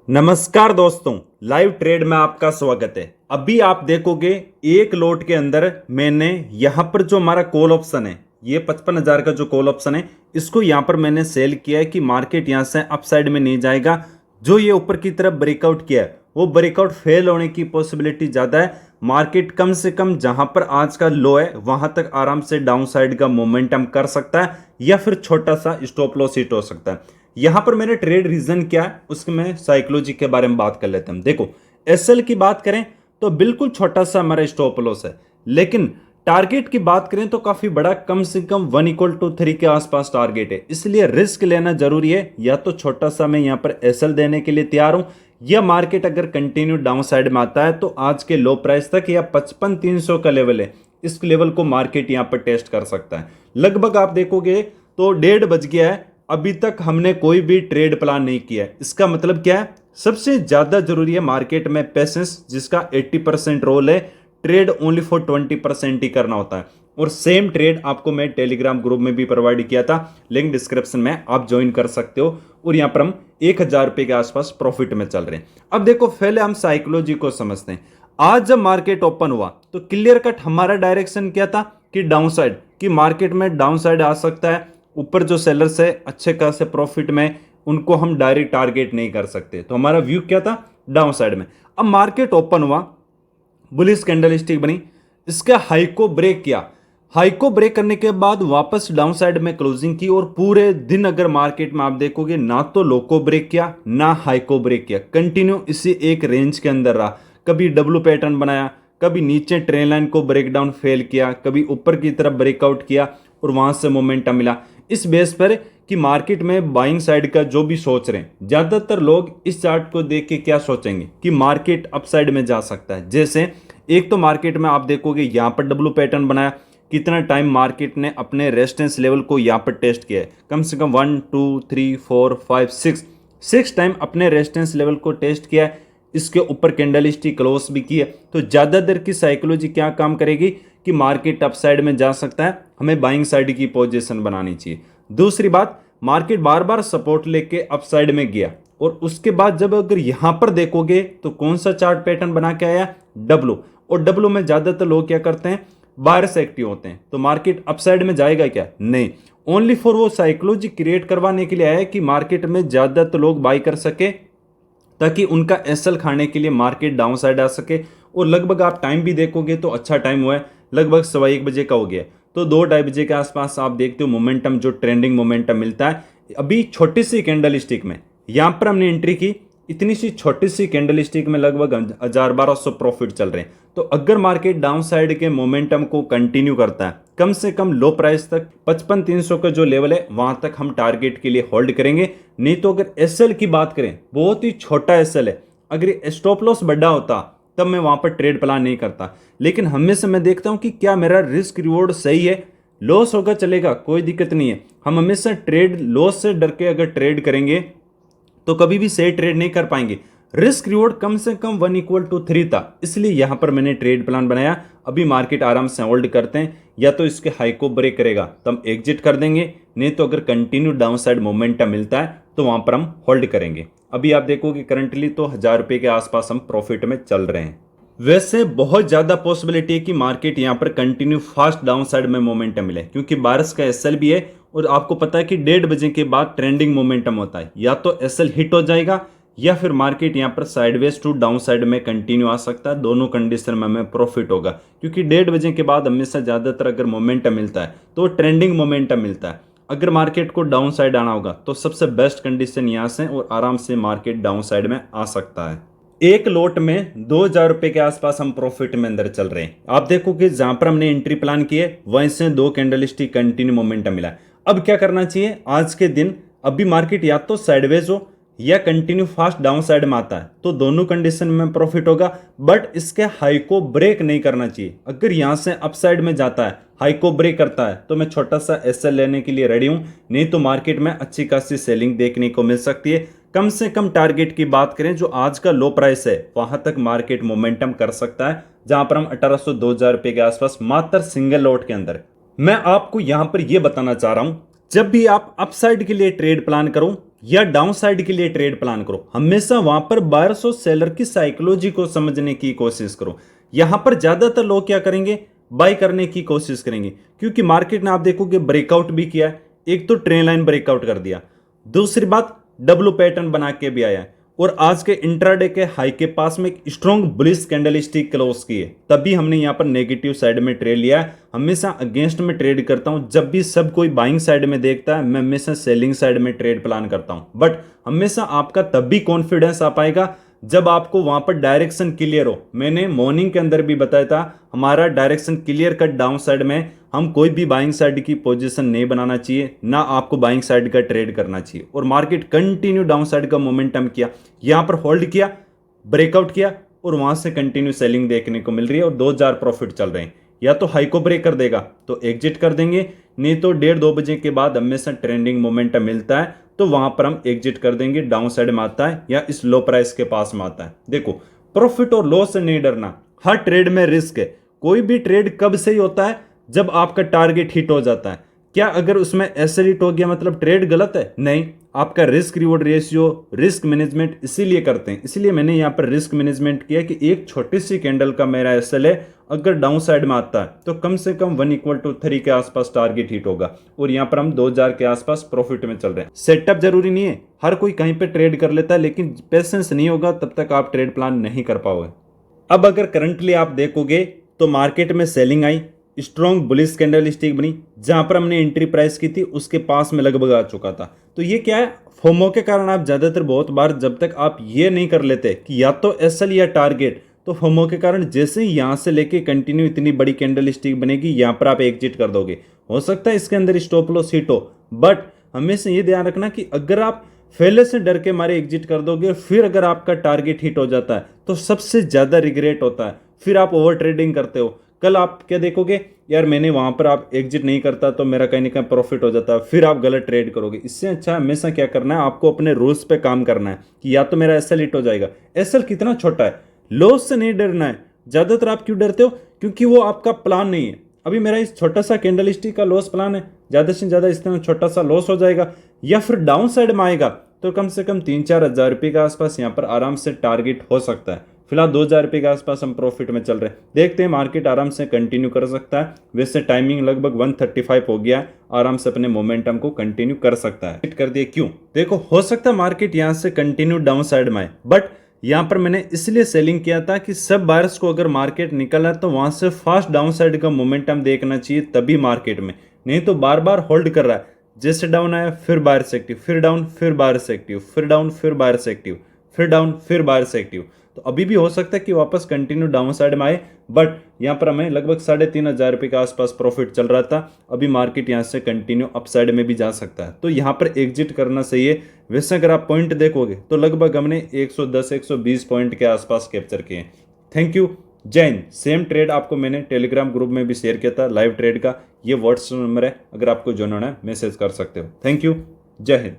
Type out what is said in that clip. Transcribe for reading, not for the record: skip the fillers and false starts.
नमस्कार दोस्तों, live trade में आपका स्वागत है। अभी आप देखोगे एक लोट के अंदर मैंने यहां पर जो हमारा कॉल ऑप्शन है, ये 55,000 का जो कॉल ऑप्शन है, इसको यहां पर मैंने सेल किया है कि मार्केट यहां से अपसाइड में नहीं जाएगा। जो ये ऊपर की तरफ ब्रेकआउट किया है वो ब्रेकआउट फेल होने की पॉसिबिलिटी ज्यादा है। मार्केट कम से कम जहां पर आज का लो है वहां तक आराम से डाउन साइड का मोमेंटम कर सकता है या फिर छोटा सा स्टॉप लॉस हिट हो सकता है। यहां पर मैंने ट्रेड रीजन क्या है उसके में साइकोलॉजी के बारे में बात कर लेते हैं। देखो, एसएल की बात करें तो बिल्कुल छोटा सा हमारा स्टॉप लॉस है, लेकिन टारगेट की बात करें तो काफी बड़ा, कम से कम 1 = 3 के आसपास टारगेट है। इसलिए रिस्क लेना जरूरी है। या तो छोटा सा मैं यहां पर एसएल देने के लिए तैयार हूं, या मार्केट अगर कंटिन्यू डाउन साइड में आता है तो आज के लो प्राइस तक या 55,300 का लेवल है, इस लेवल को मार्केट यहां पर टेस्ट कर सकता है। लगभग आप देखोगे तो 1:30 बज गया है, अभी तक हमने कोई भी ट्रेड प्लान नहीं किया है। इसका मतलब क्या है? सबसे ज्यादा जरूरी है मार्केट में पेशेंस, जिसका 80% रोल है। ट्रेड ओनली फॉर 20% ही करना होता है। और सेम ट्रेड आपको मैं टेलीग्राम ग्रुप में भी प्रोवाइड किया था, लिंक डिस्क्रिप्शन में आप ज्वाइन कर सकते हो। और यहां पर हम 1,000 रुपए के आसपास प्रॉफिट में चल रहे हैं। अब देखो, पहले हम साइकोलॉजी को समझते हैं। आज जब मार्केट ओपन हुआ तो क्लियर कट हमारा डायरेक्शन क्या था कि डाउन साइड, कि मार्केट में डाउन साइड आ सकता है। ऊपर जो सेलर्स है अच्छे खासे प्रॉफिट में, उनको हम डायरेक्ट टारगेट नहीं कर सकते, तो हमारा व्यू क्या था? डाउन साइड में। अब मार्केट ओपन हुआ, बुलिश कैंडलस्टिक बनी, इसके हाई को ब्रेक किया। हाई को ब्रेक करने के बाद वापस डाउन साइड में क्लोजिंग की, और पूरे दिन अगर मार्केट में आप देखोगे ना तो लो को ब्रेक किया ना हाई को ब्रेक किया, कंटिन्यू इसी एक रेंज के अंदर रहा। कभी डब्ल्यू पैटर्न बनाया, कभी नीचे ट्रेन लाइन को ब्रेकडाउन फेल किया, कभी ऊपर की तरफ ब्रेकआउट किया और वहां से मोमेंटम मिला। इस बेस पर कि मार्केट में बाइंग साइड का जो भी सोच रहे हैं, ज्यादातर लोग इस चार्ट को देख के क्या सोचेंगे कि मार्केट अपसाइड में जा सकता है। जैसे एक तो मार्केट में आप देखोगे यहां पर डब्ल्यू पैटर्न बनाया, कितना टाइम मार्केट ने अपने रेजिस्टेंस लेवल को यहां पर टेस्ट किया है, कम से कम 1 2 3 4 5 6 टाइम अपने रेजिस्टेंस लेवल को टेस्ट किया है। इसके ऊपर कैंडलस्टिक क्लोज भी की है। तो ज्यादा देर की साइकोलॉजी क्या काम करेगी कि मार्केट अपसाइड में जा सकता है, हमें बाइंग साइड की पोजीशन बनानी चाहिए। दूसरी बात, मार्केट बार बार सपोर्ट लेके अपसाइड में गया, और उसके बाद जब अगर यहां पर देखोगे तो कौन सा चार्ट पैटर्न बना के आया? डब्ल्यू। और डब्ल्यू में ज्यादातर लोग क्या करते हैं? बायर्स एक्टिव होते हैं। तो मार्केट अपसाइड में जाएगा क्या? नहीं। ओनली फॉर वो साइकोलॉजी क्रिएट करवाने के लिए आया है कि मार्केट में ज्यादातर लोग बाई कर सके, ताकि उनका एसएल खाने के लिए मार्केट डाउन साइड आ सके। और लगभग आप टाइम भी देखोगे तो अच्छा टाइम हुआ है, लगभग 1:15 बजे का हो गया। तो 2-2:30 बजे के आसपास आप देखते हो मोमेंटम, जो ट्रेंडिंग मोमेंटम मिलता है। अभी छोटी सी कैंडल स्टिक में यहां पर हमने एंट्री की, इतनी सी छोटी सी कैंडल स्टिक में लगभग 1,000-1,200 प्रॉफिट चल रहे हैं। तो अगर मार्केट डाउन साइड के मोमेंटम को कंटिन्यू करता है, कम से कम लो प्राइस तक 55,300 का जो लेवल है वहां तक हम टारगेट के लिए होल्ड करेंगे। नहीं तो अगर एसएल की बात करें, बहुत ही छोटा एसएल है, अगर स्टॉप लॉस बड़ा होता तब मैं वहां पर ट्रेड प्लान नहीं करता। लेकिन हमेशा मैं देखता हूं कि क्या मेरा रिस्क रिवॉर्ड सही है। लॉस होगा चलेगा, कोई दिक्कत नहीं है। हम हमेशा ट्रेड लॉस से डर के अगर ट्रेड करेंगे तो कभी भी सही ट्रेड नहीं कर पाएंगे। रिस्क रिवॉर्ड कम से कम 1 = 3 था, इसलिए यहां पर मैंने ट्रेड प्लान बनाया। अभी मार्केट आराम से होल्ड करते हैं, या तो इसके हाई को ब्रेक करेगा तो हम एग्जिट कर देंगे, नहीं तो अगर कंटिन्यू डाउन साइड मोमेंटम मिलता है तो वहां पर हम होल्ड करेंगे। अभी आप देखोगे करंटली तो 1,000 रुपए के आसपास हम प्रॉफिट में चल रहे हैं। वैसे बहुत ज्यादा पॉसिबिलिटी है कि मार्केट यहां पर कंटिन्यू फास्ट डाउन साइड में मोमेंटम मिले, क्योंकि बारिश का एसएल भी है। और आपको पता है कि 1:30 बजे के बाद ट्रेंडिंग मोमेंटम होता है, या तो एसएल हिट हो जाएगा या फिर मार्केट यहां पर साइडवेज टू डाउन साइड में कंटिन्यू आ सकता है। दोनों कंडीशन में हमें प्रॉफिट होगा, क्योंकि 1:30 बजे के बाद हमेशा ज्यादातर अगर मोमेंटम मिलता है तो ट्रेंडिंग मोमेंटम मिलता है। अगर मार्केट को डाउन साइड आना होगा तो सबसे बेस्ट कंडीशन यहां से, और आराम से मार्केट डाउन साइड में आ सकता है। एक लोट में 2,000 रुपए के आसपास हम प्रॉफिट में अंदर चल रहे हैं। आप देखो कि जहां पर हमने एंट्री प्लान की है वहीं से 2 कैंडलस्टिक कंटिन्यू मोमेंटम मिला। अब क्या करना चाहिए आज के दिन? अभी मार्केट या तो साइडवेज हो या कंटिन्यू फास्ट डाउन साइड में आता है, तो दोनों कंडीशन में प्रॉफिट होगा। बट इसके हाई को ब्रेक नहीं करना चाहिए। अगर यहां से अपसाइड में जाता है, हाई को ब्रेक करता है, तो मैं छोटा सा एसएल लेने के लिए रेडी हूं। नहीं तो मार्केट में अच्छी खासी सेलिंग देखने को मिल सकती है। कम से कम टारगेट की बात करें, जो आज का लो प्राइस है वहां तक मार्केट मोमेंटम कर सकता है, जहां पर हम 1,800 2,000 रुपए के आसपास मात्र सिंगल लॉट के अंदर। मैं आपको यहां पर यह बताना चाह रहा हूं, जब भी आप अपसाइड के लिए ट्रेड प्लान करो या डाउन साइड के लिए ट्रेड प्लान करो, हमेशा वहां पर बायर्स और सेलर की साइकोलॉजी को समझने की कोशिश करो। यहां पर ज्यादातर लोग क्या करेंगे, बाय करने की कोशिश करेंगे, क्योंकि मार्केट ने आप देखोगे ब्रेकआउट भी किया है। एक तो ट्रेन लाइन ब्रेकआउट कर दिया, दूसरी बात डब्ल्यू पैटर्न बना के भी आया है, और आज के इंट्राडे के हाई के पास में एक स्ट्रॉन्ग बुलिश कैंडलस्टिक क्लोज की है, तभी हमने यहां पर नेगेटिव साइड में ट्रेड लिया है। हमेशा अगेंस्ट में ट्रेड करता हूं, जब भी सब कोई बाइंग साइड में देखता है मैं हमेशा सेलिंग साइड में ट्रेड प्लान करता हूं। बट हमेशा आपका तब भी कॉन्फिडेंस आ पाएगा जब आपको वहां पर डायरेक्शन क्लियर हो। मैंने मॉर्निंग के अंदर भी बताया था, हमारा direction clear cut down side में, हम कोई भी बाइंग साइड की पोजीशन नहीं बनाना चाहिए, ना आपको बाइंग साइड का ट्रेड करना चाहिए। और मार्केट कंटिन्यू डाउन साइड का मोमेंटम किया, यहां पर होल्ड किया, ब्रेकआउट किया, और वहां से कंटिन्यू सेलिंग देखने को मिल रही है और 2000 प्रॉफिट चल रहे हैं। या तो हाई को ब्रेक कर देगा तो एग्जिट कर देंगे, नहीं तो 1:30-2 बजे के बाद हमेशा ट्रेंडिंग मोमेंटम मिलता है, तो वहां पर हम एग्जिट कर देंगे। डाउन साइड में आता है या इस लो प्राइस के पास में आता है। देखो, प्रॉफिट और लॉस से नहीं डरना, हर ट्रेड में रिस्क है। कोई भी ट्रेड कब से ही होता है, जब आपका टारगेट हिट हो जाता है। क्या अगर उसमें ऐसे हिट हो गया मतलब ट्रेड गलत है? नहीं, आपका risk reward ratio, risk management इसीलिए करते हैं। इसीलिए मैंने यहाँ पर रिस्क मैनेजमेंट किया कि एक छोटी सी कैंडल का मेरा एसएल है, अगर डाउन साइड में आता है तो कम से कम 1=3 के आसपास टारगेट हिट होगा, और यहाँ पर हम 2000 के आसपास प्रॉफिट में चल रहे हैं। सेटअप जरूरी नहीं है, हर कोई कहीं पे ट्रेड कर लेता है, लेकिन पेशेंस नहीं होगा तब तक आप ट्रेड प्लान नहीं कर पाओगे। अब अगर करंटली आप देखोगे तो मार्केट में सेलिंग आई, स्ट्रॉन्ग बुलिश कैंडलस्टिक बनी, जहां पर हमने एंट्री प्राइस की थी उसके पास में लगभग आ चुका था। तो ये क्या है, फोमो के कारण आप ज्यादातर बहुत बार जब तक आप ये नहीं कर लेते कि या तो एसएल या टारगेट, तो फोमो के कारण जैसे ही यहां से लेके कंटिन्यू इतनी बड़ी कैंडलस्टिक बनेगी, यहां पर आप एग्जिट कर दोगे। हो सकता है इसके अंदर स्टॉप लॉस हिट हो, बट हमेशा ये ध्यान रखना कि अगर आप फेले से डर के मारे एग्जिट कर दोगे, फिर अगर आपका टारगेट हिट हो जाता है तो सबसे ज्यादा रिग्रेट होता है, फिर आप ओवर ट्रेडिंग करते हो। कल आप क्या देखोगे, यार मैंने वहां पर आप एग्जिट नहीं करता तो मेरा कहीं ना कहीं प्रॉफिट हो जाता है, फिर आप गलत ट्रेड करोगे। इससे अच्छा हमेशा क्या करना है, आपको अपने रूल्स पे काम करना है कि या तो मेरा एसएल हिट हो जाएगा। एसएल कितना छोटा है, लॉस से नहीं डरना है। ज्यादातर आप क्यों डरते हो, क्योंकि वो आपका प्लान नहीं है। अभी मेरा इस छोटा सा कैंडलस्टिक का लॉस प्लान है, ज्यादा से ज्यादा इस तरह छोटा सा लॉस हो जाएगा, या फिर डाउन साइड में आएगा तो कम से कम 3-4 हज़ार रुपये के आसपास यहाँ पर आराम से टारगेट हो सकता है। फिलहाल 2000 रुपये के आसपास हम प्रॉफिट में चल रहे हैं, देखते हैं मार्केट आराम से कंटिन्यू कर सकता है। वैसे टाइमिंग लगभग 135 हो गया है, आराम से अपने मोमेंटम को कंटिन्यू कर सकता है। कर दिए क्यों, देखो हो सकता है मार्केट यहाँ से कंटिन्यू डाउन साइड में आए, बट यहाँ पर मैंने इसलिए सेलिंग किया था कि सब बायर्स को अगर मार्केट निकला तो वहां से फास्ट डाउन साइड का मोमेंटम देखना चाहिए तभी मार्केट में, नहीं तो बार बार होल्ड कर रहा है। जैसे डाउन आया फिर बायर से एक्टिव, फिर डाउन फिर बायर से एक्टिव, फिर डाउन फिर बायर से एक्टिव, फिर डाउन फिर बायर से एक्टिव। तो अभी भी हो सकता है कि वापस कंटिन्यू डाउन साइड में आए, बट यहाँ पर हमें लगभग 3500 रुपये के आसपास प्रॉफिट चल रहा था। अभी मार्केट यहाँ से कंटिन्यू अप साइड में भी जा सकता है, तो यहाँ पर एग्जिट करना सही है। वैसे अगर आप पॉइंट देखोगे तो लगभग हमने 110-120 पॉइंट के आसपास कैप्चर किए। थैंक यू, जय हिंद। सेम ट्रेड आपको मैंने टेलीग्राम ग्रुप में भी शेयर किया था लाइव ट्रेड का, ये व्हाट्सएप नंबर है, अगर आपको ज्वाइन होना है मैसेज कर सकते हो। थैंक यू, जय हिंद।